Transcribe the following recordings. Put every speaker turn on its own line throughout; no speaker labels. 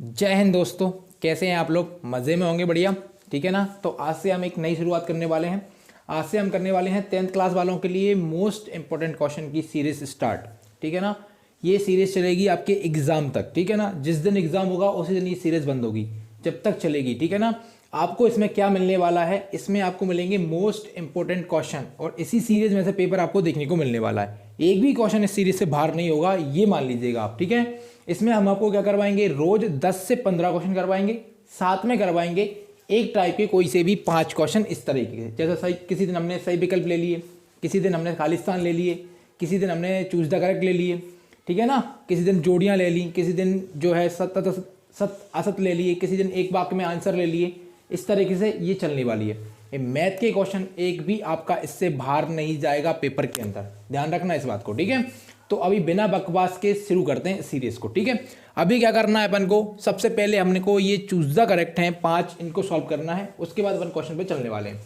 जय हिंद दोस्तों, कैसे हैं आप लोग? मज़े में होंगे, बढ़िया। ठीक है ना। तो आज से हम एक नई शुरुआत करने वाले हैं। आज से हम करने वाले हैं 10th क्लास वालों के लिए मोस्ट इंपॉर्टेंट क्वेश्चन की सीरीज स्टार्ट। ठीक है ना। ये सीरीज चलेगी आपके एग्ज़ाम तक। ठीक है ना। जिस दिन एग्ज़ाम होगा उसी दिन ये सीरीज बंद होगी, जब तक चलेगी। ठीक है ना। आपको इसमें क्या मिलने वाला है? इसमें आपको मिलेंगे मोस्ट इंपॉर्टेंट क्वेश्चन और इसी सीरीज में से पेपर आपको देखने को मिलने वाला है। एक भी क्वेश्चन इस सीरीज से बाहर नहीं होगा, ये मान लीजिएगा आप। ठीक है। इसमें हम आपको क्या करवाएंगे? रोज 10 से 15 क्वेश्चन करवाएंगे, साथ में करवाएंगे एक टाइप के कोई से भी 5 क्वेश्चन इस तरीके के। जैसे सही, किसी दिन हमने सही विकल्प ले लिए, किसी दिन हमने खालिस्तान ले लिए, किसी दिन हमने चूज द करेक्ट ले लिए। ठीक है ना। किसी दिन जोड़ियाँ ले ली, किसी दिन जो है सत असत ले लिए, किसी दिन एक वाक्य में आंसर ले लिए। इस तरीके से ये चलने वाली है। ये मैथ के क्वेश्चन एक भी आपका इससे बाहर नहीं जाएगा पेपर के अंदर, ध्यान रखना इस बात को। ठीक है। तो अभी बिना बकवास के शुरू करते हैं सीरीज को। ठीक है। अभी क्या करना है अपन को? सबसे पहले हमने को ये चूज द करेक्ट हैं 5, इनको सॉल्व करना है। उसके बाद अपन क्वेश्चन पे चलने वाले हैं।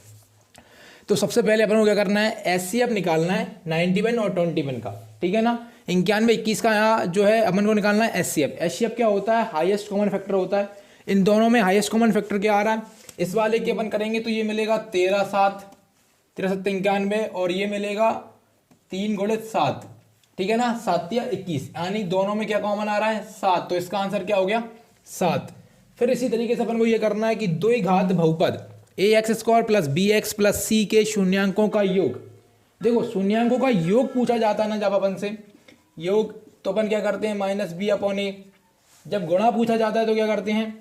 तो सबसे पहले अपन को क्या करना है? एचसीएफ निकालना है 91 और 21 का। ठीक है ना। 91 21 का यहाँ जो है अपन को निकालना है एचसीएफ। एचसीएफ क्या होता है? हाईएस्ट कॉमन फैक्टर होता है। इन दोनों में हाईएस्ट कॉमन फैक्टर क्या आ रहा है? इस वाले के अपन करेंगे तो ये मिलेगा 13 7 13 7 91 और ये मिलेगा 3 × 7। ठीक है ना। 7 या 21, यानी दोनों में क्या कॉमन आ रहा है? 7। तो इसका आंसर क्या हो गया? 7। फिर इसी तरीके से अपन को ये करना है कि द्विघात बहुपद ax² + bx + c के शून्यांकों का योग। देखो, शून्यांकों का योग पूछा जाता है ना जब अपन से योग, तो अपन क्या करते हैं? -b/a। जब गुणा पूछा जाता है तो क्या करते हैं?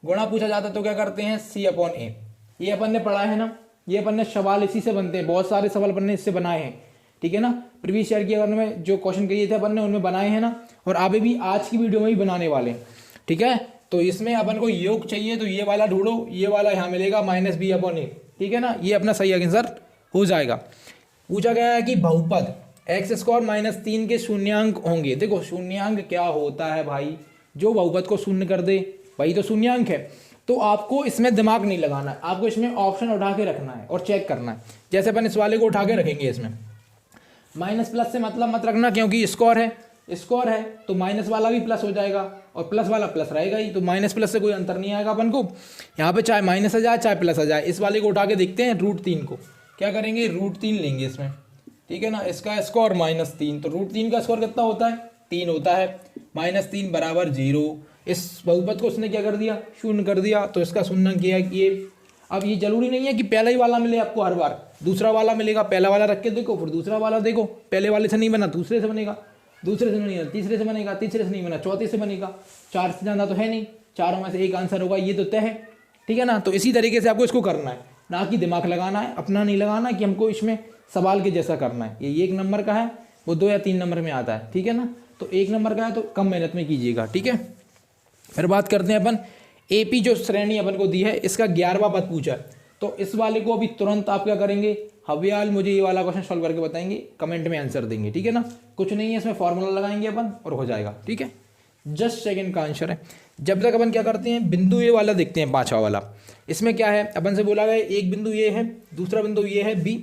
गुणा पूछा जाता है तो क्या करते हैं? c/a। ये अपन ने पढ़ा है ना। ये अपन ने सवाल इसी से बनते हैं, बहुत सारे सवाल अपन ने इससे बनाए हैं। ठीक है ना। प्रीवियस ईयर की अपन में जो क्वेश्चन किए थे अपन ने उनमें बनाए हैं ना, और अभी भी आज की वीडियो में भी बनाने वाले हैं। ठीक है। तो इसमें अपन को योग चाहिए तो ये वाला ढूंढो, ये वाला यहाँ मिलेगा -b/a। ठीक है ना। ये अपना सही आंसर हो जाएगा। पूछा गया है कि बहुपद x² - 3 के शून्यांक होंगे। देखो, शून्यांक क्या होता है भाई? जो बहुपद को शून्य कर दे वही तो शून्यांक है। तो आपको इसमें दिमाग नहीं लगाना है, आपको इसमें ऑप्शन उठा के रखना है और चेक करना है। जैसे अपन इस वाले को उठा के रखेंगे, इसमें माइनस प्लस से मतलब मत रखना, क्योंकि स्क्वायर है तो माइनस वाला भी प्लस हो जाएगा और प्लस वाला प्लस रहेगा ही, तो माइनस प्लस से कोई अंतर नहीं आएगा अपन को। यहाँ पे चाहे माइनस आ जाए चाहे प्लस आ जाए। इस वाले को उठा के देखते हैं, √3 को क्या करेंगे? √3 लेंगे इसमें। ठीक है ना। इसका स्क्वायर -3, तो √3 का स्क्वायर कितना होता है? 3 होता है। -3 = 0। इस बहुपद को उसने क्या कर दिया? शून्य कर दिया। तो इसका शून्यांक किया ये। अब ये जरूरी नहीं है कि पहला ही वाला मिले आपको हर बार, दूसरा वाला मिलेगा। पहला वाला रख के देखो, फिर दूसरा वाला देखो। पहले वाले से नहीं बना, दूसरे से बनेगा, दूसरे से नहीं बना, तीसरे से बनेगा, तीसरे से नहीं बना, चौथे से बनेगा। 4 से ज़्यादा तो है नहीं, चारों में से एक आंसर होगा, ये तो तय है। ठीक है ना। तो इसी तरीके से आपको इसको करना है, ना कि दिमाग लगाना है, अपना नहीं लगाना कि हमको इसमें सवाल के जैसा करना है। ये 1 नंबर का है, वो 2 या 3 नंबर में आता है। ठीक है ना। तो 1 नंबर का है तो कम मेहनत में कीजिएगा। ठीक है। फिर बात करते हैं अपन एपी जो श्रेणी अपन को दी है, इसका 11वां पद पूछा है। तो इस वाले को अभी तुरंत आप क्या करेंगे? हवियाल मुझे ये वाला क्वेश्चन सॉल्व करके बताएंगे, कमेंट में आंसर देंगे। ठीक है ना। कुछ नहीं है, इसमें फॉर्मूला लगाएंगे अपन और हो जाएगा। ठीक है। जस्ट सेकंड का आंसर है। जब तक अपन क्या करते हैं? बिंदु ए वाला देखते हैं, 5वां वाला। इसमें क्या है? अपन से बोला गया एक बिंदु ये है, दूसरा बिंदु ये है बी,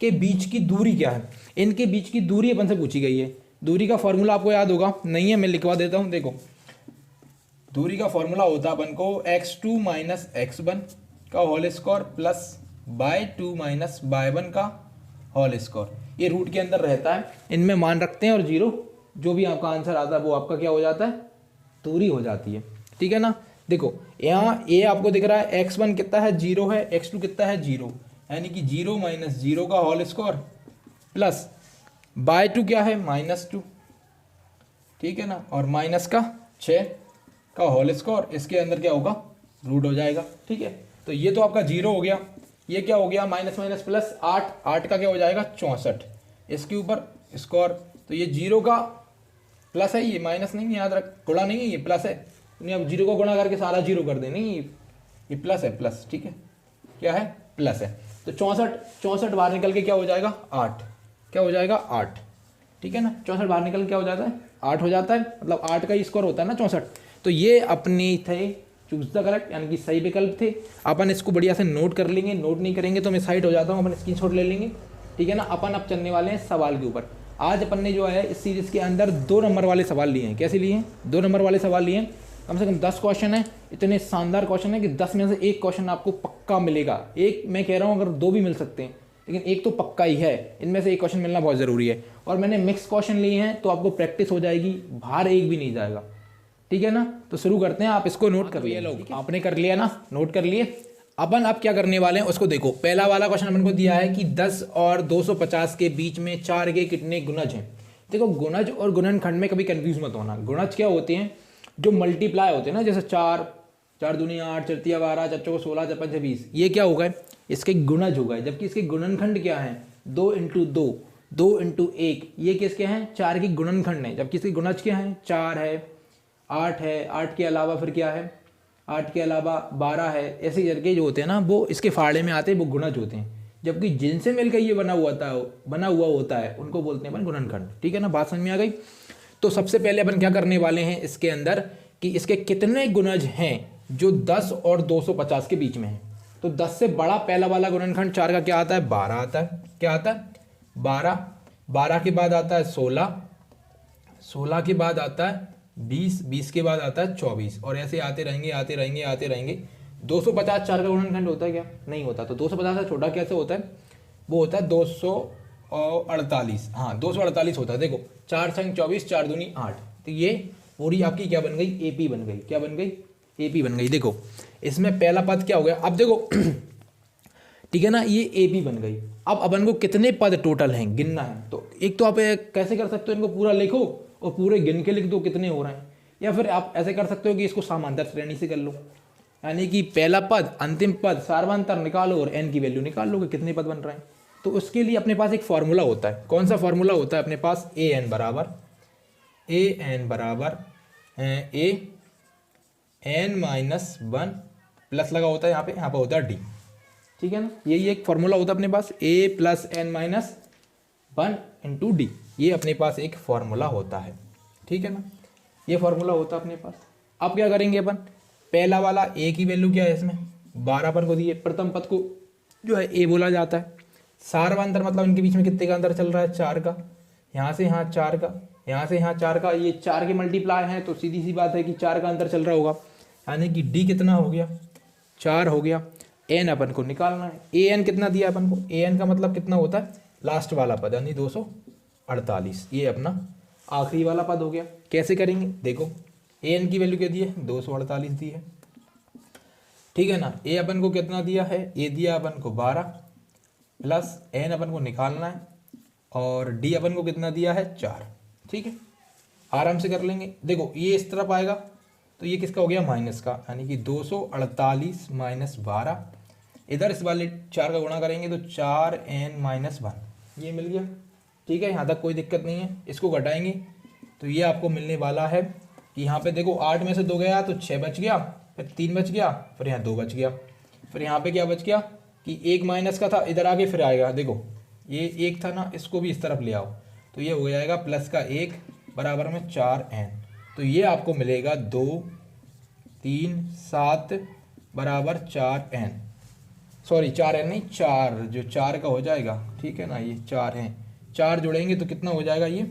के बीच की दूरी क्या है? इनके बीच की दूरी अपन से पूछी गई है। दूरी का फॉर्मूला आपको याद होगा, नहीं है मैं लिखवा देता हूँ। देखो, दूरी का फॉर्मूला होता है अपन को x2 - x1 का whole square plus y2 - y1 का होल स्क्वायर। ये रूट के अंदर रहता है, इनमें मान रखते हैं और 0, जो भी आपका आंसर आता है वो आपका क्या हो जाता है? दूरी हो जाती है। ठीक है ना। देखो, यहाँ ए आपको दिख रहा है, x1 कितना है? 0 है, x2 कितना है? 0, यानी कि 0 - 0 का होल स्क्वायर प्लस y2 क्या है? -2। ठीक है ना। और माइनस का 6 का होल स्क्वायर, इसके अंदर क्या होगा? रूट हो जाएगा। ठीक है। तो ये तो आपका 0 हो गया। ये क्या हो गया? माइनस प्लस 8, 8 का क्या हो जाएगा? 64। इसके ऊपर स्क्वायर, तो ये 0 का प्लस है, ये माइनस नहीं है, याद रख, गुणा नहीं है, ये प्लस है। नहीं, अब 0 को गुणा करके सारा 0 कर दे, नहीं ये प्लस है, प्लस। ठीक है। क्या है? प्लस है। तो 64 बाहर निकल के क्या हो जाएगा? 8। क्या हो जाएगा? 8। ठीक है ना। 64 बाहर निकल के क्या हो जाता है? 8 हो जाता है, मतलब 8 का ही स्क्वायर होता है ना 64। तो ये अपने थे चूज द करेक्ट, यानी कि सही विकल्प थे। अपन इसको बढ़िया से नोट कर लेंगे, नोट नहीं करेंगे तो मैं साइड हो जाता हूँ, अपन स्क्रीनशॉट ले लेंगे। ठीक है ना। अपन अब चलने वाले हैं सवाल के ऊपर। आज अपन ने जो है इस सीरीज़ के अंदर 2 नंबर वाले सवाल लिए हैं। कैसे लिए हैं? 2 नंबर वाले सवाल लिए हैं। कम से कम 10 क्वेश्चन है, इतने शानदार क्वेश्चन है कि 10 में से एक क्वेश्चन आपको पक्का मिलेगा। एक मैं कह रहा हूँ अगर 2 भी मिल सकते हैं, लेकिन एक तो पक्का ही है, इनमें से एक क्वेश्चन मिलना बहुत ज़रूरी है। और मैंने मिक्स क्वेश्चन लिए हैं तो आपको प्रैक्टिस हो जाएगी, बाहर एक भी नहीं जाएगा, ठीक है ना। तो शुरू करते हैं, आप इसको नोट कर लिए लोग, आपने कर लिया ना, नोट कर लिए। अपन अब क्या करने वाले हैं उसको देखो। पहला वाला क्वेश्चन अपन को दिया है कि 10 और 250 के बीच में 4 के कितने गुणज हैं। देखो गुणज और गुणनखंड में कभी कंफ्यूज मत होना। गुणज क्या होते हैं, जो मल्टीप्लाई होते हैं ना, जैसे 4, 4 दूनी 8, 4 तिया 12, 4 चौको 16, 4 पंचे 20, ये क्या होगा, इसके गुणज होगा। जबकि इसके गुणनखंड क्या है, 2 × 2, 2 × 1, ये किसके हैं, 4 की गुणनखंड है। जबकि इसके गुणज क्या है, 4 है, 8 है, 8 के अलावा फिर क्या है, 8 के अलावा 12 है। ऐसे करके जो होते हैं ना वो इसके फाड़े में आते हैं, वो गुणज होते हैं। जबकि जिनसे मिलकर ये बना हुआ होता है उनको बोलते हैं अपन गुणनखंड, ठीक है ना। बात समझ में आ गई। तो सबसे पहले अपन क्या करने वाले हैं इसके अंदर कि इसके कितने गुणज हैं जो 10 और 250 के बीच में है। तो 10 से बड़ा पहला वाला गुणनखंड 4 का क्या आता है, 12 आता है। क्या आता है, 12। 12 के बाद आता है 16, 16 के बाद आता है 20, 20 के बाद आता है 24, और ऐसे आते रहेंगे आते रहेंगे आते रहेंगे। 250 4 का गुणनखंड होता है क्या, नहीं होता। तो 250 से छोटा कैसे होता है, वो होता है 248। हाँ 248 होता है। देखो 4 × 24, 4 दूनी 8। तो ये पूरी आपकी क्या बन गई, एपी बन गई। क्या बन गई, एपी बन गई। देखो इसमें पहला पद क्या हो गया, अब देखो ठीक है ना, ये एपी बन गई। अब अपन को कितने पद टोटल हैं गिनना है। तो एक तो आप कैसे कर सकते हो, इनको पूरा लिखो और पूरे गिन के लिख दो कितने हो रहे हैं। या फिर आप ऐसे कर सकते हो कि इसको समांतर श्रेणी से कर लो, यानी कि पहला पद, अंतिम पद, सार्वंतर निकालो और एन की वैल्यू निकाल लो कि कितने पद बन रहे हैं। तो उसके लिए अपने पास एक फॉर्मूला होता है। कौन सा फॉर्मूला होता है अपने पास, ए एन बराबर a(n-1) प्लस लगा होता है यहाँ पे होता है डी, ठीक है ना। यही एक फॉर्मूला होता है अपने पास, a+n-1 × d, ये अपने पास एक फॉर्मूला होता है, ठीक है ना। ये फॉर्मूला होता है अपने पास। अब क्या करेंगे अपन, पहला वाला a की वैल्यू क्या है, इसमें 12 अपन को दिए, प्रथम पद को जो है a बोला जाता है। सार्वंतर मतलब इनके बीच में कितने का अंतर चल रहा है, 4 का। यहाँ से यहाँ 4 का, यहाँ से यहाँ 4 का, ये 4 के मल्टीप्लाई हैं तो सीधी सी बात है कि 4 का अंतर चल रहा होगा। यानी कि डी कितना हो गया, 4 हो गया। एन अपन को निकालना है, ए एन कितना दिया अपन को, ए एन का मतलब कितना होता है, लास्ट वाला पद यानी 248, ये अपना आखिरी वाला पद हो गया। कैसे करेंगे, देखो ए एन की वैल्यू क्या दी है, 248 दी है, ठीक है ना। ए अपन को कितना दिया है, ए दिया अपन को 12 प्लस एन अपन को निकालना है और डी अपन को कितना दिया है, 4, ठीक है। आराम से कर लेंगे। देखो ये इस तरफ आएगा तो ये किसका हो गया, माइनस का, यानी कि 248 - 12। इधर इस वाले 4 का गुणा करेंगे तो 4n-1, ये मिल गया, ठीक है। यहाँ तक कोई दिक्कत नहीं है। इसको घटाएंगे तो ये आपको मिलने वाला है कि यहाँ पे देखो 8 में से 2 गया तो 6 बच गया, फिर 3 बच गया, फिर यहाँ 2 बच गया, फिर यहाँ पे क्या बच गया कि 1 माइनस का था, इधर आगे फिर आएगा। देखो ये 1 था ना, इसको भी इस तरफ ले आओ तो ये हो जाएगा प्लस का 1 बराबर में 4n। तो ये आपको मिलेगा 2, 3, 7 बराबर 4n, सॉरी 4n नहीं 4, जो 4 का हो जाएगा, ठीक है ना। ये 4 हैं, 4 जोड़ेंगे तो कितना हो जाएगा, ये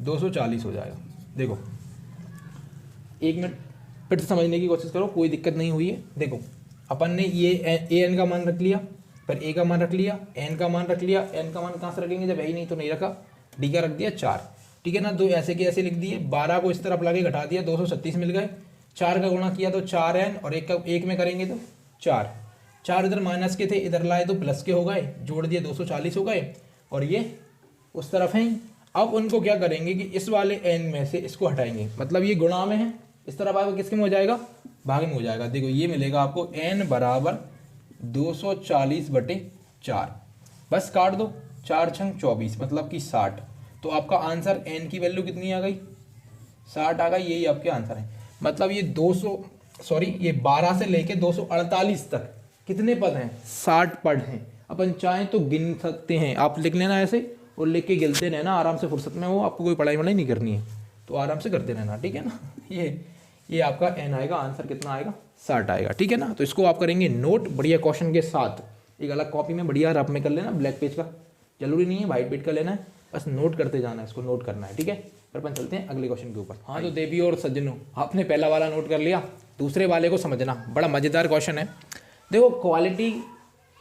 240 हो जाएगा। देखो 1 मिनट फिर से समझने की कोशिश करो, कोई दिक्कत नहीं हुई है। देखो अपन ने ये ए एन का मान रख लिया, फिर ए का मान रख लिया, एन का मान रख लिया। एन का मान कहाँ से रखेंगे, जब यही नहीं तो नहीं रखा, डी का रख दिया 4, ठीक है ना। तो ऐसे के ऐसे लिख दिए, 12 को इस तरफ लाके घटा दिया, 236 मिल गए। 4 का गुणा किया तो 4n और 1 में करेंगे तो 4 इधर माइनस के थे, इधर लाए तो प्लस के हो गए, जोड़ दिए 240 हो गए, और ये उस तरफ हैं। अब उनको क्या करेंगे कि इस वाले n में से इसको हटाएंगे, मतलब ये गुणा में है, इस तरफ आएगा किसके में हो जाएगा, भाग में हो जाएगा। देखो ये मिलेगा आपको n बराबर 240/4, बस काट दो, 4 × 24 मतलब कि 60। तो आपका आंसर n की वैल्यू कितनी आ गई, 60 आ गई। यही आपके आंसर है। मतलब ये 12 से लेके 248 तक कितने पद हैं, 60 पद हैं। अपन चाहें तो गिन सकते हैं, आप लिख लेना ऐसे और लिख के गिनते रहना आराम से, फुर्सत में हो, आपको कोई पढ़ाई वढ़ाई नहीं करनी है तो आराम से करते रहना, ठीक है ना। ये आपका n आएगा, आंसर कितना आएगा, 60 आएगा, ठीक है ना। तो इसको आप करेंगे नोट बढ़िया क्वेश्चन के साथ, एक अलग कॉपी में बढ़िया रफ में कर लेना, ब्लैक पेज का, जरूरी नहीं है वाइट पेज का लेना है। बस नोट करते जाना है, इसको नोट करना है, ठीक है। फिर अपन चलते हैं अगले क्वेश्चन के ऊपर। हाँ, तो देवी और सज्जनों, आपने पहला वाला नोट कर लिया, दूसरे वाले को समझना, बड़ा मज़ेदार क्वेश्चन है। देखो, क्वालिटी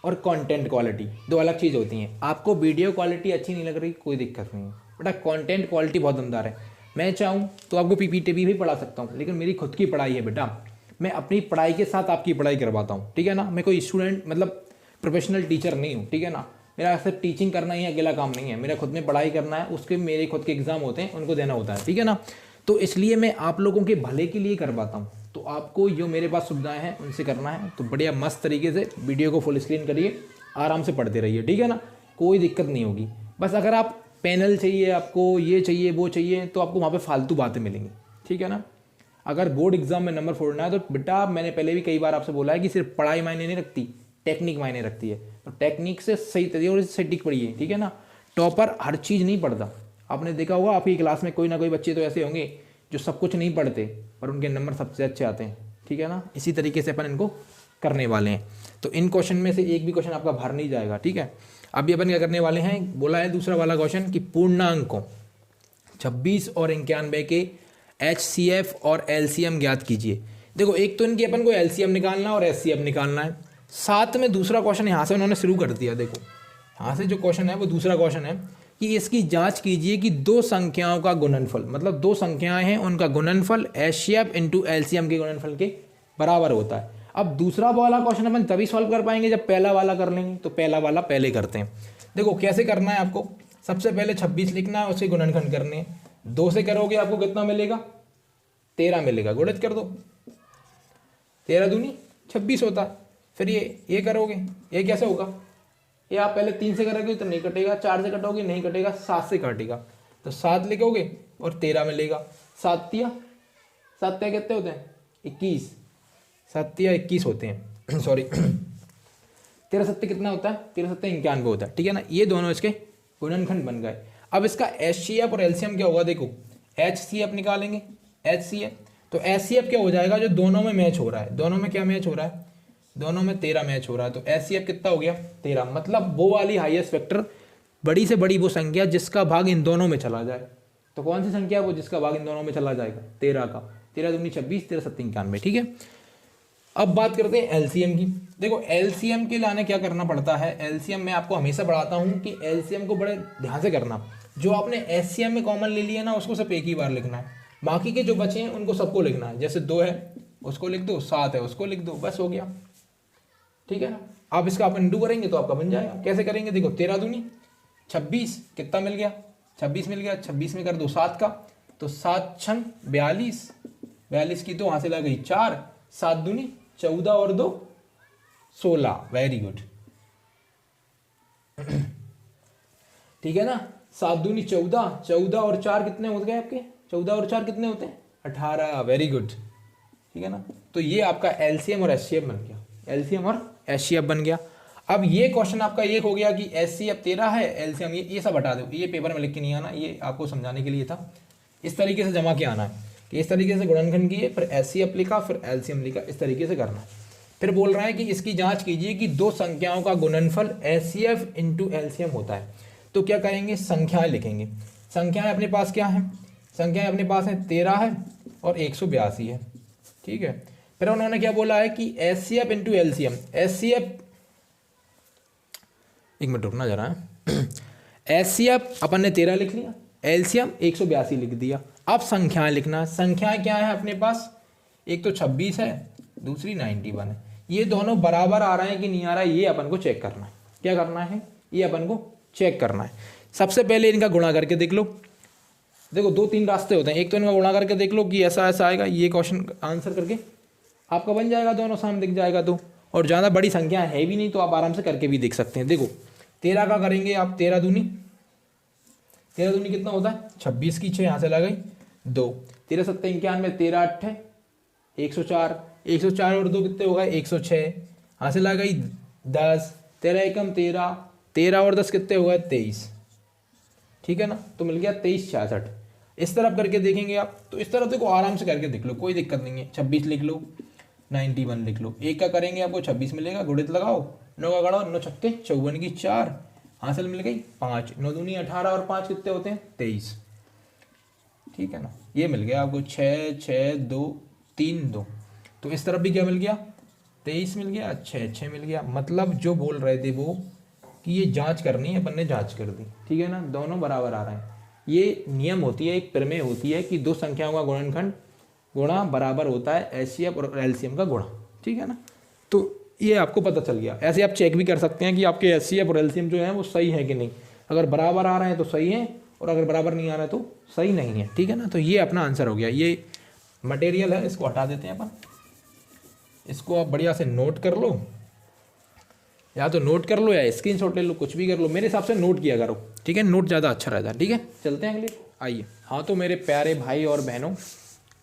और कंटेंट क्वालिटी दो अलग चीज़ होती हैं। आपको वीडियो क्वालिटी अच्छी नहीं लग रही, कोई दिक्कत नहीं है बेटा, कंटेंट क्वालिटी बहुत दमदार है। मैं चाहूँ तो आपको पीपीटीवी भी पढ़ा सकता हूँ, लेकिन मेरी खुद की पढ़ाई है बेटा, मैं अपनी पढ़ाई के साथ आपकी पढ़ाई करवाता हूँ, ठीक है ना। मैं कोई स्टूडेंट मतलब प्रोफेशनल टीचर नहीं हूँ, ठीक है ना। मेरा सिर्फ टीचिंग करना ही अकेला काम नहीं है, मेरा खुद में पढ़ाई करना है, उसके मेरे खुद के एग्जाम होते हैं, उनको देना होता है, ठीक है ना। तो इसलिए मैं आप लोगों के भले के लिए करवाता हूँ। तो आपको जो मेरे पास सुविधाएं हैं उनसे करना है, तो बढ़िया मस्त तरीके से वीडियो को फुल स्क्रीन करिए, आराम से पढ़ते रहिए, ठीक है ना, कोई दिक्कत नहीं होगी। बस अगर आप पैनल चाहिए, आपको ये चाहिए वो चाहिए, तो आपको वहाँ पे फालतू बातें मिलेंगी, ठीक है ना। अगर बोर्ड एग्जाम में नंबर फोड़ना है तो बेटा, मैंने पहले भी कई बार आपसे बोला है कि सिर्फ पढ़ाई मायने नहीं रखती, टेक्निक मायने रखती है। तो टेक्निक से सही तरीके से टिक पढ़िए, ठीक है ना। टॉपर हर चीज़ नहीं पढ़ता, आपने देखा होगा आपकी क्लास में कोई ना कोई बच्चे तो ऐसे होंगे जो सब कुछ नहीं पढ़ते पर उनके नंबर सबसे अच्छे आते हैं, ठीक है ना। इसी तरीके से अपन इनको करने वाले हैं। तो इन क्वेश्चन में से एक भी क्वेश्चन आपका बाहर नहीं जाएगा, ठीक है। अभी अपन क्या करने वाले हैं, बोला है दूसरा वाला क्वेश्चन कि पूर्णांकों 26 और 91 के HCF और LCM ज्ञात कीजिए। देखो, एक तो इनकी अपन को LCM निकालना और HCF निकालना है, साथ में दूसरा क्वेश्चन यहाँ से उन्होंने शुरू कर दिया। देखो, यहाँ से जो क्वेश्चन है वो दूसरा क्वेश्चन है कि इसकी जांच कीजिए कि दो संख्याओं का गुणनफल, मतलब दो संख्याएं हैं उनका गुणनफल HCF इंटू LCM के गुणनफल के बराबर होता है। अब दूसरा वाला क्वेश्चन अपन तभी सॉल्व कर पाएंगे जब पहला वाला कर लेंगे, तो पहला वाला पहले करते हैं। देखो कैसे करना है आपको, सबसे पहले 26 लिखना है, उसके गुणनखंड करने हैं। 2 से करोगे आपको कितना मिलेगा, 13 मिलेगा, गुणित कर दो, 13 दूनी 26 होता है। फिर ये करोगे, ये कैसे होगा, ये आप पहले 3 से करोगे तो नहीं कटेगा, 4 से कटोगे नहीं कटेगा, 7 से कटेगा, तो 7 लिखोगे और 13 मिलेगा। 7 तिया कितने होते हैं, 21, 7 तिया 21 होते हैं सॉरी 13 सत्ते कितना होता है, 13 सत्ते 91 होता है, ठीक है ना। ये दोनों इसके गुणनखंड बन गए। अब इसका HCF और LCM क्या होगा, देखो HCF निकालेंगे, HCF तो HCF क्या हो जाएगा, जो दोनों में मैच हो रहा है, दोनों में क्या मैच हो रहा है, दोनों में 13 मैच हो रहा है, तो HCF कितना हो गया 13। मतलब वो वाली हाईएस्ट फैक्टर, बड़ी से बड़ी वो संख्या जिसका भाग इन दोनों में चला जाए। तो कौन सी संख्या वो जिसका भाग इन दोनों में चला जाएगा, 13 का, 13 दूनी 26, 13 सत्ते 91, ठीक है। अब बात करते हैं LCM की। देखो LCM के लाने क्या करना पड़ता है, LCM में आपको हमेशा बढ़ाता हूँ कि LCM को बड़े ध्यान से करना। जो आपने HCM में कॉमन ले लिया ना, उसको सिर्फ एक ही बार लिखना है, बाकी के जो बचे हैं उनको सबको लिखना है। जैसे 2 है उसको लिख दो, 7 है उसको लिख दो, बस हो गया, ठीक है ना। अब इसका अपन इंटू करेंगे तो आपका बन जाएगा। कैसे करेंगे, देखो 13 दूनी 26, कितना मिल गया, 26 मिल गया, 26 में कर दो 7 का, तो 7 छंग 42, 42 की तो वहां से लग गई 4, 7 दूनी 14 और 2 16, वेरी गुड, ठीक है ना। 7 दूनी 14, 14 और 4 कितने हो गए आपके, 14 और 4 कितने होते हैं 18, वेरी गुड, ठीक है ना। तो ये आपका LCM और HCF बन गया, LCM और HCF बन गया। अब ये क्वेश्चन आपका ये हो गया कि HCF 13 है, LCM ये सब हटा दो, ये पेपर में लिख के नहीं आना, ये आपको समझाने के लिए था। इस तरीके से जमा के आना है कि इस तरीके से गुणनखंड किए, फिर HCF लिखा, फिर LCM लिखा, इस तरीके से करना है। फिर बोल रहा है कि इसकी जांच कीजिए कि दो संख्याओं का गुणनफल HCF इंटू LCM होता है। तो क्या करेंगे, संख्याएं लिखेंगे। संख्याएं अपने पास क्या है, संख्याएं अपने पास है 13 है और 182 है, ठीक है। फिर उन्होंने क्या बोला है कि HCF इंटू LCM, HCF, एक मिनट रुकना जरा है HCF अपन ने 13 लिख लिया, LCM 182 लिख दिया। अब संख्याएं लिखना, संख्याएं क्या है अपने पास, एक तो 26 है, दूसरी 91 है। ये दोनों बराबर आ रहे हैं कि नहीं आ रहा है, ये अपन को चेक करना है। क्या करना है, ये अपन को चेक करना है। सबसे पहले इनका गुणा करके देख लो। देखो 2-3 रास्ते होते हैं, एक तो इनका गुणा करके देख लो कि ऐसा ऐसा आएगा, ये क्वेश्चन आंसर करके आपका बन जाएगा, दोनों सामने दिख जाएगा। तो और ज़्यादा बड़ी संख्या है भी नहीं, तो आप आराम से करके भी देख सकते हैं। देखो 13 का करेंगे आप, 13 दूनी कितना होता है 26 की 6 यहाँ से लग गई 2, 13 सत्ते 91, 13 8 104, 104 और 2 कितने हो गए 106, यहाँ से लग गई 10, 13 एकम 13, 13 और 10 कितने हो गए 23, ठीक है ना। तो मिल गया 23 66। इस तरफ करके देखेंगे आप, तो इस तरफ देखो आराम से करके देख लो, कोई दिक्कत नहीं है। 26 लिख लो, 91 लिख लो, एक का करेंगे आपको 26 मिलेगा, गुणित लगाओ, 9 का गढ़ो 9 छक्के 54 की 4, आंसर मिल गई 5, 9 दूनी 18 और 5 कितने होते हैं 23, ठीक है ना। ये मिल गया आपको 6 6 2 3 2। तो इस तरफ भी क्या मिल गया 23 मिल गया, 6 6 मिल गया। मतलब जो बोल रहे थे वो कि ये जांच करनी है, अपन ने जांच कर दी, ठीक है ना, दोनों बराबर आ रहे हैं। ये नियम होती है, एक प्रमेय होती है कि दो संख्याओं का गुणनखंड गुणा बराबर होता है एचसीएफ और एलसीएम का गुणा, ठीक है ना। तो ये आपको पता चल गया। ऐसे आप चेक भी कर सकते हैं कि आपके एचसीएफ और एलसीएम जो है वो सही है कि नहीं। अगर बराबर आ रहे हैं तो सही है, और अगर बराबर नहीं आ रहा है तो सही नहीं है, ठीक है ना। तो ये अपना आंसर हो गया। ये मटेरियल है, इसको हटा देते हैं अपन। इसको आप बढ़िया से नोट कर लो, या तो नोट कर लो या स्क्रीनशॉट ले लो, कुछ भी कर लो। मेरे हिसाब से नोट किया करो, ठीक है, नोट ज़्यादा अच्छा रहता है, ठीक है। चलते हैं अगले, आइए। हाँ तो मेरे प्यारे भाई और बहनों,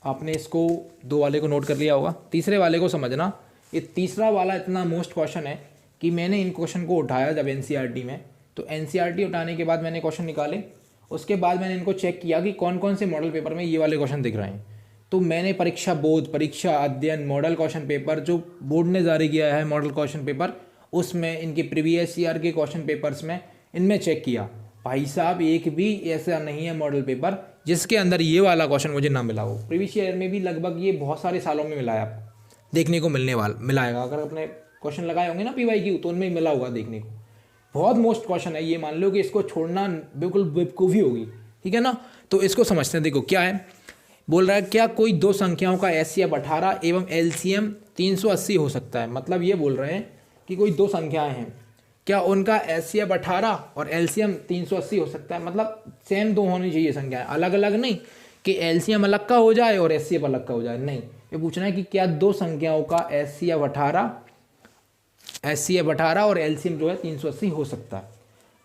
आपने इसको 2 वाले को नोट कर लिया होगा। तीसरे वाले को समझना। ये तीसरा वाला इतना मोस्ट क्वेश्चन है कि मैंने इन क्वेश्चन को उठाया जब एनसीईआरटी में, तो एनसीईआरटी उठाने के बाद मैंने क्वेश्चन निकाले। उसके बाद मैंने इनको चेक किया कि कौन कौन से मॉडल पेपर में ये वाले क्वेश्चन दिख रहे हैं। तो मैंने परीक्षा बोध, परीक्षा अध्ययन, मॉडल क्वेश्चन पेपर जो बोर्ड ने जारी किया है मॉडल क्वेश्चन पेपर, उसमें इनके प्रीवियस ईयर के क्वेश्चन पेपर्स में इनमें चेक किया। भाई साहब एक भी ऐसा नहीं है मॉडल पेपर जिसके अंदर ये वाला क्वेश्चन मुझे ना मिला हो। प्रीवियस ईयर में भी लगभग ये बहुत सारे सालों में मिला है, आपको देखने को मिलाएगा। अगर अपने क्वेश्चन लगाए होंगे ना PYQ तो उनमें मिला होगा देखने को। बहुत मोस्ट क्वेश्चन है ये, मान लो कि इसको छोड़ना बिल्कुल बेवकूफ़ी होगी, ठीक है ना। तो इसको समझते हैं। देखो क्या है, बोल रहा है क्या कोई दो संख्याओं का एचसीएफ 18 एवं एलसीएम 380 हो सकता है। मतलब ये बोल रहे हैं कि कोई दो संख्याएं हैं, क्या उनका एचसीएफ 18 और एलसीएम 380 हो सकता है। मतलब सेम दो होनी चाहिए संख्याएं, अलग अलग नहीं कि एलसीएम अलग का हो जाए और एचसीएफ अलग का हो जाए, नहीं। ये पूछना है कि क्या दो संख्याओं का एचसीएफ 18 और एलसीएम जो है 380 हो सकता है।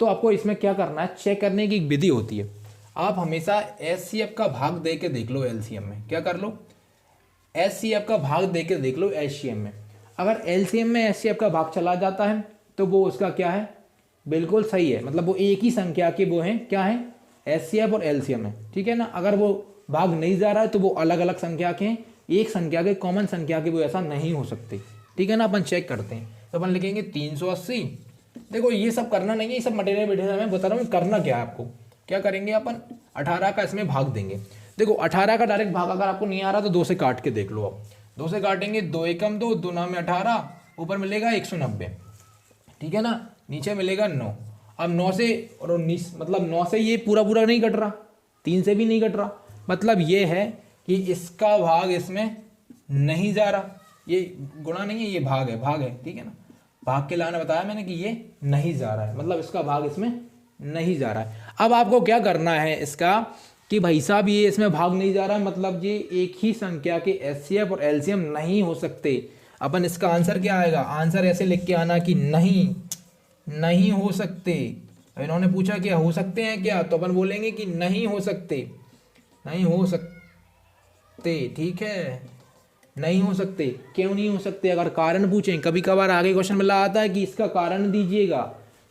तो आपको इसमें क्या करना है, चेक करने की एक विधि होती है। आप हमेशा एचसीएफ का भाग दे के देख लो एलसीएम में, क्या कर लो, एचसीएफ का भाग दे के देख लो एचसीएम में। अगर एलसीएम में एचसीएफ का भाग चला जाता है तो वो उसका क्या है, बिल्कुल सही है। मतलब वो एक ही संख्या के वो हैं, क्या है, एचसीएफ और एलसीएम है, ठीक है ना। अगर वो भाग नहीं जा रहा है तो वो अलग अलग संख्या के हैं, एक संख्या के कॉमन संख्या के वो ऐसा नहीं हो सकते, ठीक है ना। अपन चेक करते हैं तो अपन लिखेंगे 380। देखो ये सब करना नहीं है, ये सब मटेरियल मैं बता रहा हूँ करना क्या है आपको। क्या करेंगे अपन, 18 का इसमें भाग देंगे। देखो 18 का डायरेक्ट भाग अगर आपको नहीं आ रहा तो 2 से काट के देख लो। आप 2 से काटेंगे, 2 एकम 2, 2 नाम 18, ऊपर मिलेगा 190, ठीक है ना, नीचे मिलेगा 9। अब 9 से और 19, मतलब 9 से ये पूरा पूरा नहीं कट रहा, 3 से भी नहीं कट रहा। मतलब ये है कि इसका भाग इसमें नहीं जा रहा, ये गुणा नहीं है, ये भाग है, ठीक है ना। भाग के लाने बताया मैंने कि ये नहीं जा रहा है, मतलब इसका भाग इसमें नहीं जा रहा है। अब आपको क्या करना है इसका कि भाई साहब ये इसमें भाग नहीं जा रहा है, मतलब ये एक ही संख्या के एचसीएफ और एलसीएम नहीं हो सकते। अपन इसका आंसर क्या आएगा, आंसर ऐसे लिख के आना कि नहीं हो सकते। इन्होंने पूछा क्या हो सकते हैं क्या, तो अपन बोलेंगे कि नहीं हो सकते, ठीक है, नहीं हो सकते। क्यों नहीं हो सकते, अगर कारण पूछें, कभी कभार आगे क्वेश्चन में आता है कि इसका कारण दीजिएगा,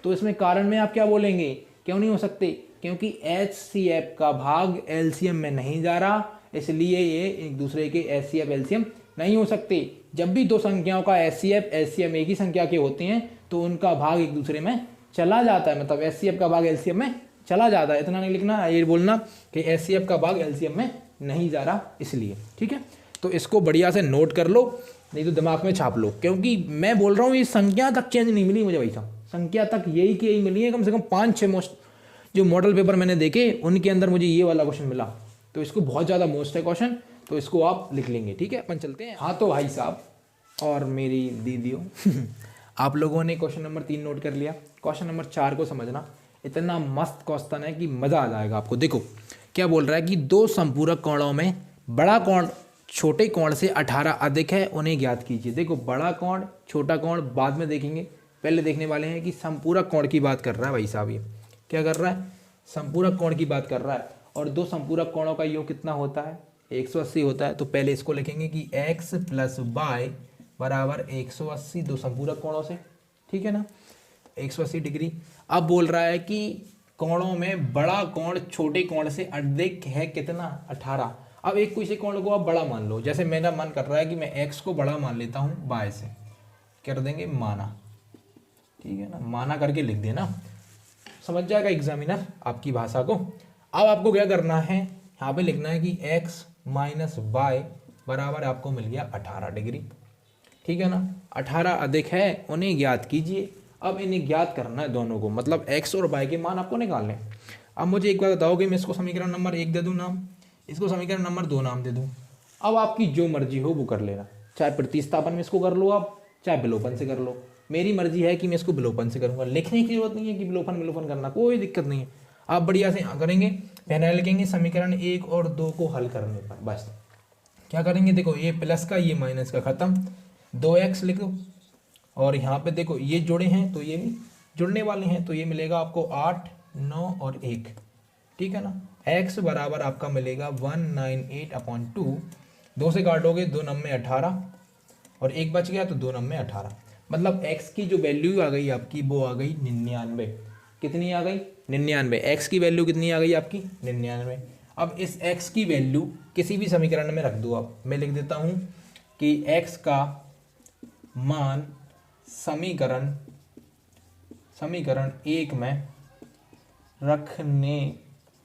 तो इसमें कारण में आप क्या बोलेंगे, क्यों नहीं हो सकते, क्योंकि एचसीएफ का भाग एलसीएम में नहीं जा रहा, इसलिए ये एक दूसरे के एचसीएफ एलसीएम नहीं हो सकते। जब भी दो संख्याओं का एचसीएफ एलसीएम एक ही संख्या के होते हैं तो उनका भाग एक दूसरे में चला जाता है, मतलब एचसीएफ का भाग एलसीएम में चला जाता है। इतना नहीं लिखना, ये बोलना कि एचसीएफ का भाग एलसीएम में नहीं जा रहा, इसलिए, ठीक है। तो इसको बढ़िया से नोट कर लो, नहीं तो दिमाग में छाप लो, क्योंकि मैं बोल रहा हूँ ये संख्या तक चेंज नहीं मिली मुझे भाई साहब, संख्या तक यही की यही मिली है। कम से कम 5-6 मोस्ट जो मॉडल पेपर मैंने देखे उनके अंदर मुझे ये वाला क्वेश्चन मिला, तो इसको बहुत ज़्यादा मोस्ट है क्वेश्चन, तो इसको आप लिख लेंगे, ठीक है। अपन चलते हैं। हाँ तो भाई साहब और मेरी दीदियों आप लोगों ने क्वेश्चन नंबर 3 नोट कर लिया। क्वेश्चन नंबर 4 को समझना, इतना मस्त क्वेश्चन है कि मज़ा आ जाएगा आपको। देखो क्या बोल रहा है कि दो संपूरक कोणों में बड़ा कोण छोटे कोण से 18 अधिक है, उन्हें ज्ञात कीजिए। देखो बड़ा कोण छोटा कोण बाद में देखेंगे, पहले देखने वाले हैं कि संपूरक कोण की बात कर रहा है भाई साहब। ये क्या कर रहा है, संपूरक कोण की बात कर रहा है। और दो संपूरक कोणों का योग कितना होता है, 180 होता है। तो पहले इसको लिखेंगे कि x + y बराबर 180 दो संपूरक कोणों से, ठीक है ना, 180 डिग्री। अब बोल रहा है कि कोणों में बड़ा कोण छोटे कोण से अधिक है कितना, 18। अब एक कोई से कोण को आप बड़ा मान लो, जैसे मेरा मन कर रहा है कि मैं x को बड़ा मान लेता हूँ y से, कर देंगे माना, ठीक है ना, माना करके लिख देना। समझ जाएगा एग्जामिनर आपकी भाषा को। अब आपको क्या करना है, यहाँ पे लिखना है कि x माइनस वाई बराबर आपको मिल गया 18 डिग्री, ठीक है ना। 18 अधिक है, उन्हें ज्ञात कीजिए। अब इन्हें ज्ञात करना है दोनों को, मतलब x और y के मान आपको निकालने। अब मुझे एक बात बताओ कि मैं इसको समीकरण नंबर 1 दे दूँ नाम, इसको समीकरण नंबर 2 नाम दे दूँ। अब आपकी जो मर्जी हो वो कर लेना, चाहे प्रतिस्थापन में इसको कर लो आप, चाहे विलोपन से कर लो। मेरी मर्जी है कि मैं इसको विलोपन से करूँगा, लिखने की जरूरत नहीं है कि विलोपन करना, कोई दिक्कत नहीं है। आप बढ़िया से करेंगे, पहले लिखेंगे समीकरण 1 और 2 को हल करने पर बस क्या करेंगे, देखो ये प्लस का ये माइनस का खत्म, 2x लिखो और यहाँ पे देखो ये जुड़े हैं तो ये भी जुड़ने वाले हैं, तो ये मिलेगा आपको 8, 9 और 1, ठीक है ना। x बराबर आपका मिलेगा 198/2, 2 से काटोगे 2 9 18 और 1 बच गया तो 2 9 18, मतलब x की जो वैल्यू आ गई आपकी वो आ गई 99। कितनी आ गई? 99। x की वैल्यू कितनी आ गई आपकी? 99। अब इस x की वैल्यू किसी भी समीकरण में रख दो आप। मैं लिख देता हूँ कि x का मान समीकरण 1 में रखने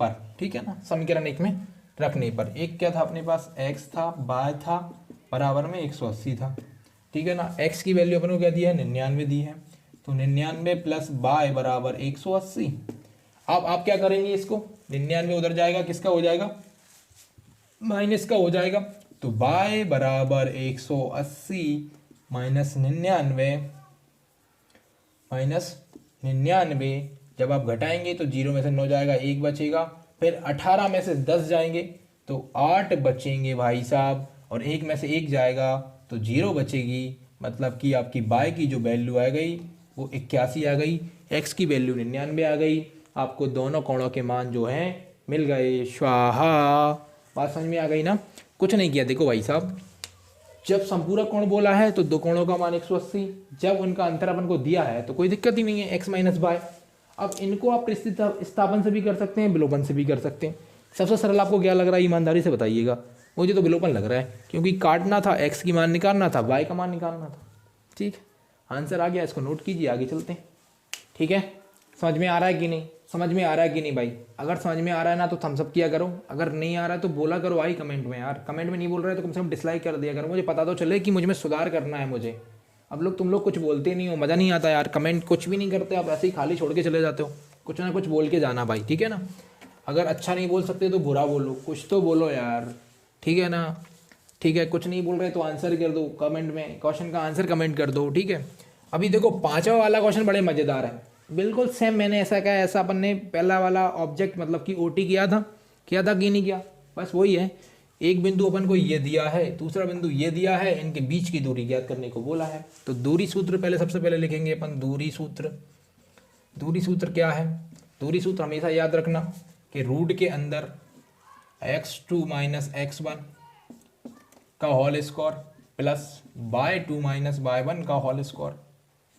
पर, ठीक है ना, समीकरण 1 में रखने पर, एक क्या था अपने पास, x था, y था, बराबर में 180 था, ठीक है ना। x की वैल्यू अपन को क्या दिया है? 99 दी है, तो 99 प्लस y बराबर 180। अब आप क्या करेंगे, इसको 99 उधर जाएगा, किसका हो जाएगा? माइनस का हो जाएगा, तो y बराबर 180 माइनस 99 जब आप घटाएंगे तो 0 में से 9 जाएगा, 1 बचेगा, फिर 18 में से 10 जाएंगे तो 8 बचेंगे भाई साहब, और 1 में से 1 जाएगा तो 0 बचेगी, मतलब कि आपकी y की जो वैल्यू आ गई वो 81 आ गई, x की वैल्यू 99 आ गई। आपको दोनों कोणों के मान जो हैं मिल गए, स्वाहा। बात समझ में आ गई ना? कुछ नहीं किया, देखो भाई साहब, जब संपूरक कोण बोला है तो दो कोणों का मान 180, जब उनका अंतर अपन को दिया है तो कोई दिक्कत ही नहीं है, x माइनस वाई। अब इनको आप प्रतिस्थापन से भी कर सकते हैं, विलोपन से भी कर सकते हैं। सबसे सरल आपको क्या लग रहा है, ईमानदारी से बताइएगा। मुझे तो विलोपन लग रहा है, क्योंकि काटना था, x की मान निकालना था, y का मान निकालना था। ठीक, आंसर आ गया, इसको नोट कीजिए, आगे चलते हैं। ठीक है, समझ में आ रहा है कि नहीं? समझ में आ रहा है कि नहीं भाई? अगर समझ में आ रहा है ना तो थम्स अप किया करो, अगर नहीं आ रहा है तो बोला करो आई कमेंट में यार। कमेंट में नहीं बोल रहे तो कम से कम डिसलाइक कर दिया करो, मुझे पता तो चले कि मुझ में सुधार करना है मुझे। अब लोग तुम लोग कुछ बोलते नहीं हो, मज़ा नहीं आता यार, कमेंट कुछ भी नहीं करते, आप ऐसे ही खाली छोड़ के चले जाते हो। कुछ ना कुछ बोल के जाना भाई, ठीक है ना। अगर अच्छा नहीं बोल सकते तो बुरा बोलो, कुछ तो बोलो यार, ठीक है ना। ठीक है, कुछ नहीं बोल रहे तो आंसर कर दो कमेंट में, क्वेश्चन का आंसर कमेंट कर दो, ठीक है। अभी देखो पांचवा वाला क्वेश्चन बड़े मज़ेदार है, बिल्कुल सेम मैंने ऐसा कहा, ऐसा अपन ने पहला वाला ऑब्जेक्ट मतलब कि ओटी किया था कि नहीं किया, बस वही है। एक बिंदु अपन को ये दिया है, दूसरा बिंदु ये दिया है, इनके बीच की दूरी ज्ञात करने को बोला है। तो दूरी सूत्र पहले सबसे पहले लिखेंगे अपन, दूरी सूत्र क्या है? दूरी सूत्र हमेशा याद रखना कि रूट के अंदर x2 माइनस x1 का whole square plus y2 minus y1 का होल स्क्वायर,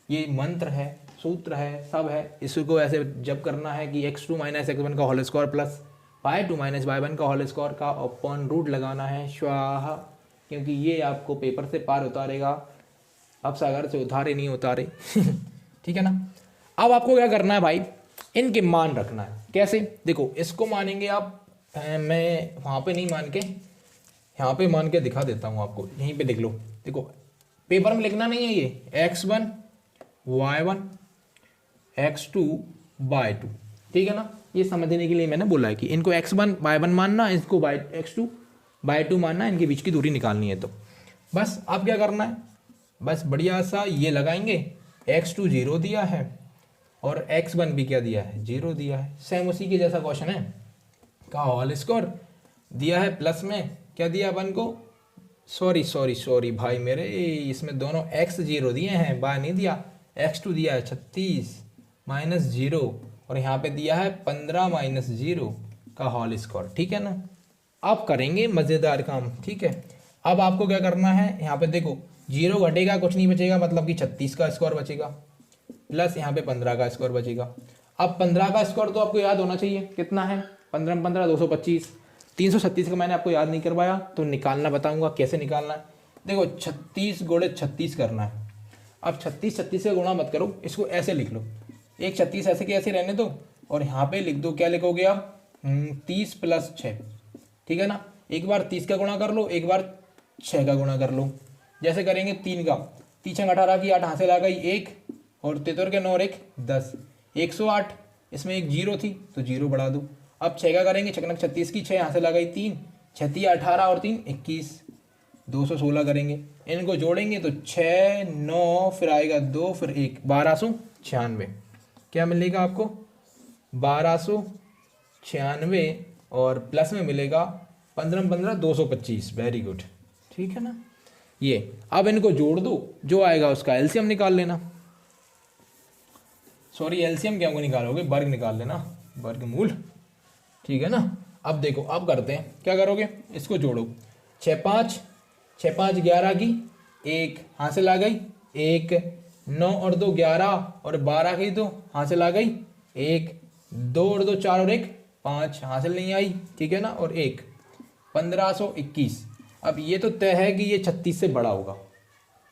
ये मंत्र है, सूत्र है, सब है। इसको ऐसे जब करना है कि x2 माइनस x1 का whole square plus y2 minus y1 का होल स्क्वायर का अपॉन रूट लगाना है, स्वाहा, क्योंकि ये आपको पेपर से पार उतारेगा, अब सागर से उतारे नहीं उतारे ठीक है ना। अब आपको क्या करना है भाई, इनके मान रखना है। कैसे? देखो इसको मानेंगे आप, मैं वहाँ पे नहीं मान के यहाँ पे मान के दिखा देता हूँ आपको, यहीं पे देख लो। देखो पेपर में लिखना नहीं है, ये x1 y1 x2 y2, ठीक है ना। ये समझने के लिए मैंने बोला है कि इनको x1 y1 मानना, इसको x2 y2 मानना, इनके बीच की दूरी निकालनी है। तो बस अब क्या करना है, बस बढ़िया सा ये लगाएंगे, x2 0 दिया है और x1 भी क्या दिया है, 0 दिया है। सेम उसी के जैसा क्वेश्चन है, का होल स्क्वायर दिया है, प्लस में क्या दिया अपन को, सॉरी भाई मेरे, इसमें दोनों x 0 दिए हैं, y नहीं दिया, x2 दिया है 36 माइनस 0 और यहाँ पे दिया है 15 माइनस 0 का होल स्क्वायर, ठीक है ना। अब करेंगे मज़ेदार काम, ठीक है। अब आपको क्या करना है, यहाँ पे देखो 0 घटेगा, कुछ नहीं बचेगा, मतलब कि 36 का स्क्वायर बचेगा, प्लस यहाँ पे 15 का स्क्वायर बचेगा। अब 15 का स्क्वायर तो आपको याद होना चाहिए, कितना है, 15 15 225, 336 का मैंने आपको याद नहीं करवाया, तो निकालना बताऊंगा कैसे निकालना है। देखो 36 गुणे 36 करना है। अब 36 36 का गुणा मत करो, इसको ऐसे लिख लो, एक 36 ऐसे के ऐसे रहने दो और यहाँ पे लिख दो, क्या लिखोगे आप, 30 + 6, ठीक है ना। एक बार 30 का गुणा कर लो, एक बार 6 का गुणा कर लो। जैसे करेंगे 3 का, 3 × 18 की 8 हासिल आ गई 1 और 73 के 9 और 1 10, 108। इसमें एक 0 थी तो 0 बढ़ा दो। अब 6 का करेंगे, 6 × 36 की 6 हासिल आ गई 3, 6 × 18 और 3 21, 216 करेंगे। इनको जोड़ेंगे तो 6 9 फिर आएगा 2 फिर 1, 1296। क्या मिलेगा आपको, 1296 और प्लस में मिलेगा 15 15 225। वेरी गुड, ठीक है ना। ये अब इनको जोड़ दो, जो आएगा उसका एलसीएम निकाल लेना। सॉरी एलसीएम क्या को निकालोगे, वर्ग निकाल लेना, वर्गमूल, ठीक है ना। अब देखो, अब करते हैं, क्या करोगे, इसको जोड़ो। 6 5 11 की 1 हासिल आ गई 1, 9 और 2 11 और 12 की 2 हासिल आ गई 1, 2 और 2 4 और 1 5 हासिल नहीं आई, ठीक है ना, और 1 1521। अब ये तो तय है कि ये 36 से बड़ा होगा,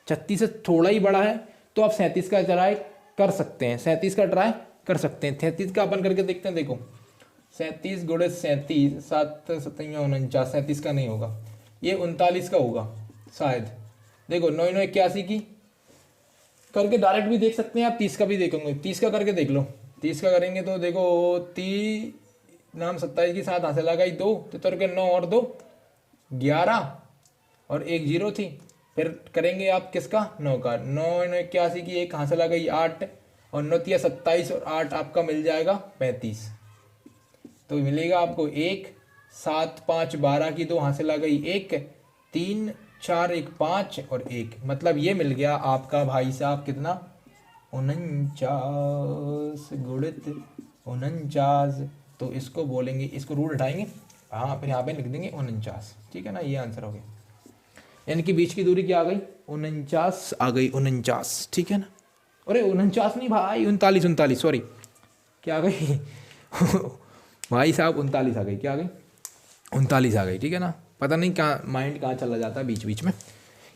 36 से थोड़ा ही बड़ा है तो आप 37 का ट्राई कर सकते हैं, 37 का ट्राई कर सकते हैं। 33 का अपन करके देखते हैं। देखो 37 × 37 7 7 49, 37 का नहीं होगा, ये 39 का होगा शायद। देखो 9 9 81 की करके डायरेक्ट भी देख सकते हैं आप, 30 का भी देखोगे, 30 का करके देख लो। 30 का करेंगे तो देखो 30 नाम 27 की 7 हासिल आ गई 2, 73 के 9 और 2 11 और 1 0 थी। फिर करेंगे आप किसका, 9 का, 9 9 81 की 1 हासिल आ गई 8 और 9 3 27 और 8 आपका मिल जाएगा 35। तो मिलेगा आपको 1 7 5 12 की 2 हासिल आ गई 1 3 4 1 5 और 1, मतलब ये मिल गया आपका भाई साहब कितना, 49 गुणित 49। तो इसको बोलेंगे, इसको रूट हटाएंगे, हाँ फिर यहाँ पे लिख देंगे 49, ठीक है ना। ये आंसर हो गया, इनके बीच की दूरी क्या आ गई, 49 आ गई, 49, ठीक है ना। अरे 49 नहीं भाई, 39 सॉरी, क्या आ गई भाई साहब 39 आ गई, क्या आ गई, 39 आ गई, ठीक है ना। पता नहीं कहाँ माइंड कहाँ चला जाता है बीच बीच में,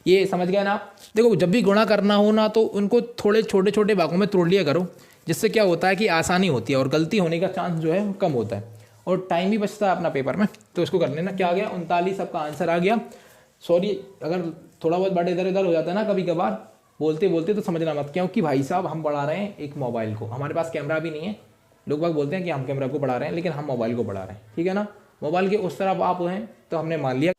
ये समझ गए ना आप। देखो जब भी गुणा करना हो ना तो उनको थोड़े छोटे छोटे भागों में तोड़ लिया करो, जिससे क्या होता है कि आसानी होती है और गलती होने का चांस जो है वो कम होता है और टाइम भी बचता है अपना पेपर में। तो इसको कर लेना, क्या आ गया, 39 आपका आंसर आ गया। सॉरी अगर थोड़ा बहुत बड़े इधर उधर हो जाता है ना कभी कभार बोलते बोलते, तो समझना मत, क्योंकि भाई साहब हम पढ़ा रहे हैं एक मोबाइल को, हमारे पास कैमरा भी नहीं है। लोग बाग बोलते हैं कि हम कैमरा को पढ़ा रहे हैं, लेकिन हम मोबाइल को पढ़ा रहे हैं, ठीक है ना। मोबाइल के उस तरफ आप हैं तो हमने मान लिया,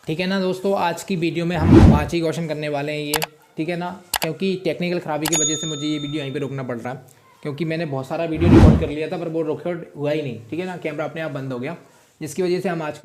ठीक है ना। दोस्तों आज की वीडियो में हम 5 ही क्वेश्चन करने वाले हैं ये, ठीक है ना, क्योंकि टेक्निकल खराबी की वजह से मुझे ये वीडियो यहीं पे रोकना पड़ रहा है, क्योंकि मैंने बहुत सारा वीडियो रिकॉर्ड कर लिया था पर वो रिकॉर्ड हुआ ही नहीं, ठीक है ना, कैमरा अपने आप बंद हो गया, जिसकी वजह से हम आज